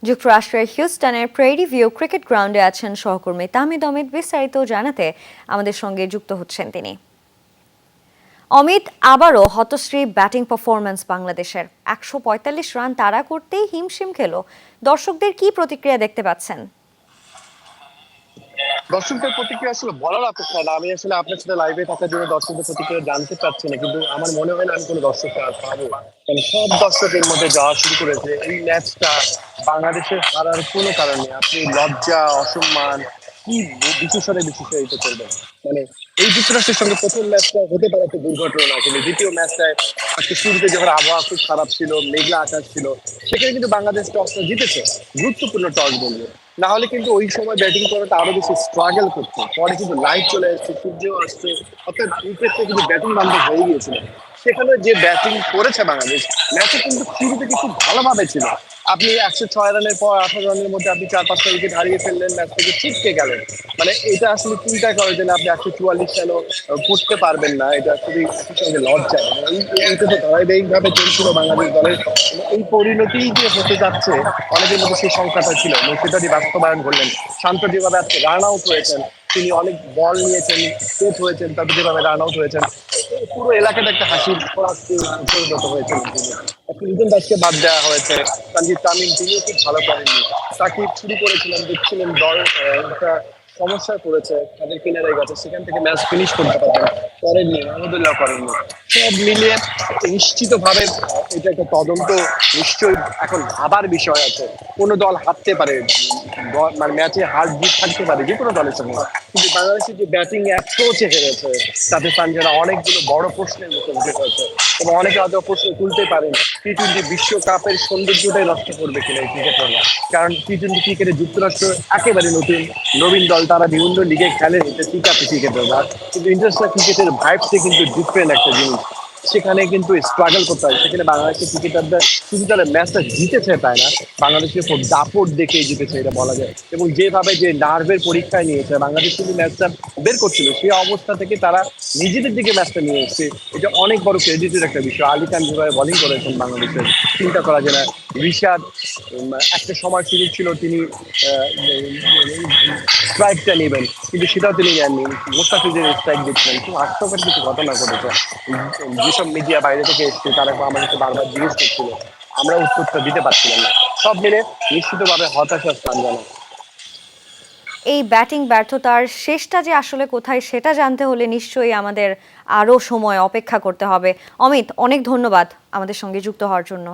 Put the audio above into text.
যুক্তরাষ্ট্রের হিউস্টনের prairie view cricket গ্রাউন্ডে আছেন সহকর্মী তাহমিদ অমিত। বিস্তারিত জানাতে আমাদের সঙ্গে যুক্ত হচ্ছেন তিনি। অমিত, আবারও হতশ্রী ব্যাটিং পারফরম্যান্স বাংলাদেশের। ১৪৫ রান তাড়া করতেই হিমশিম খেল। দর্শকদের কি প্রতিক্রিয়া দেখতে পাচ্ছেন? দর্শকদের প্রতিক্রিয়া আসলে বলার অপেক্ষা না। আমি আসলে আপনার সাথে লাইভে থাকার জন্য দর্শকদের প্রতিক্রিয়া জানতে চাচ্ছি না, কিন্তু আমার মনে হয় না আমি কোনো দর্শককে আর পাবো। কারণ সব দর্শকের মধ্যে যাওয়া শুরু করেছে। এই ম্যাচটা বাংলাদেশের হারার কোনো কারণ নেই। আপনি লজ্জা, অসম্মান কি বিশেষণে করবেন। মানে এই যুক্তরাষ্ট্রের সঙ্গে প্রথম ম্যাচটা হতে পারে একটা দুর্ঘটনা, কিন্তু দ্বিতীয় ম্যাচটায় আজকে শুরুতে যখন আবহাওয়া খুব খারাপ ছিল, মেঘলা আকাশ ছিল, সেখানে কিন্তু বাংলাদেশ টসটা জিতেছে। গুরুত্বপূর্ণ টস বলবো। না হলে কিন্তু ওই সময় ব্যাটিং করাটা আরো বেশি স্ট্রাগল করতো। পরে কিন্তু লাইট চলে আসছে, সূর্যও আসছে, অর্থাৎ উইকেটটা কিন্তু ব্যাটিং বান্ধব হয়ে গিয়েছিল। সেখানে যে ব্যাটিং করেছে বাংলাদেশ, ম্যাচে কিন্তু শুরুতে খুব ভালোভাবে ছিল। আপনি ১০৬ রানের পর ১৮ রানের মধ্যে আপনি ৪-৫টা উইকেট হারিয়ে ফেললেন, ম্যাচ থেকে ছিটকে গেলেন। মানে এটা আসলে চিন্তা করে যে আপনি ১৪৪ রানও করতে পারবেন না, এটা খুবই একই সঙ্গে লজ্জা। এইটা তো ধারাবাহিকভাবে চলছিল বাংলাদেশ দলের। এই পরিণতিই যে হতে যাচ্ছে, অনেকের মধ্যে সেই সংখ্যাটা ছিল এবং সেটারই বাস্তবায়ন করলেন। শান্ত যেভাবে আজকে রান আউট হয়েছেন, তিনি অনেক বল নিয়েছেন, সেট হয়েছেন, তারপর যেভাবে রান আউট হয়েছেন, পুরো এলাকাটা একটা হাসির খোরাকে পরিণত হয়েছিল। তিনি লিটন দাসকে বাদ দেওয়া হয়েছে, তানজিদ তামিম তিনিও খুব ভালো করেননি। সাকিব শুরু করেছিলেন, দেখছিলেন দল একটা সমস্যায় পড়েছে, তাদের কিনারে গেছে, সেখান থেকে ম্যাচ ফিনিশ করতে পারবেন, করেননি, আহমদুল্লাহ করেননি। সব মিলিয়ে নিশ্চিতভাবে এটা একটা তদন্ত নিশ্চয়ই এখন ভাবার বিষয় আছে। কোনো দল হারতে পারে, মানে ম্যাচে হার জিত থাকতে পারে যে কোনো দলের সঙ্গে, কিন্তু বাংলাদেশের যে ব্যাটিং অ্যাপ্রোচে হেরেছে, তাতে তানজারা অনেকগুলো বড় প্রশ্নের মুখে উঠে হয়েছে এবং অনেকে হয়তো প্রশ্ন তুলতে পারেন টি-টোয়েন্টি বিশ্বকাপের সৌন্দর্যটাই নষ্ট করবে কিনা এই ক্রিকেটাররা। কারণ টি-টোয়েন্টি ক্রিকেটে যুক্তরাষ্ট্র একেবারে নবীন দল, তারা বিভিন্ন লিগে খেলে, এটা ঠিক আছে ক্রিকেটাররা, কিন্তু ইন্টারন্যাশনাল ক্রিকেটের ভাইবসে কিন্তু ডিফারেন্ট একটা জিনিস। সেখানে কিন্তু স্ট্রাগল করতে হয়। সেখানে বাংলাদেশের ক্রিকেটাররা শুধু তারা ম্যাচটা জিতেছে তাই না, বাংলাদেশের খুব দাপট দেখে জিতেছে এটা বলা যায়। এবং যেভাবে যে নার্ভের পরীক্ষায় নিয়েছে বাংলাদেশ, কিন্তু ম্যাচটা বের করছিল সেই অবস্থা থেকে তারা নিজেদের দিকে ম্যাচটা নিয়ে এসছে। এটা অনেক বড় ক্রেডিটের একটা বিষয়। আলী খান যেভাবে বোলিং করেছেন বাংলাদেশের, চিন্তা করা যায় না। রিশাদ একটা সময় সুযোগ ছিল তিনি স্ট্রাইকটা নেবেন, কিন্তু সেটাও তিনি নেননি। মোস্তাফিজের স্ট্রাইক দিচ্ছেন। খুব হাস্যকর কিছু ঘটনা ঘটেছে। যেসব মিডিয়া বাইরে থেকে এসছে তারা আমাদেরকে বারবার জিজ্ঞেস করছিল, আমরা উত্তরটা দিতে পারছিলাম না। সব মিলে নিশ্চিতভাবে হতাশার স্থান জানা। এই ব্যাটিং ব্যর্থতার শেষটা যে আসলে কোথায় সেটা জানতে হলে নিশ্চয়ই আমাদের আরও সময় অপেক্ষা করতে হবে। অমিত, অনেক ধন্যবাদ আমাদের সঙ্গে যুক্ত হওয়ার জন্য।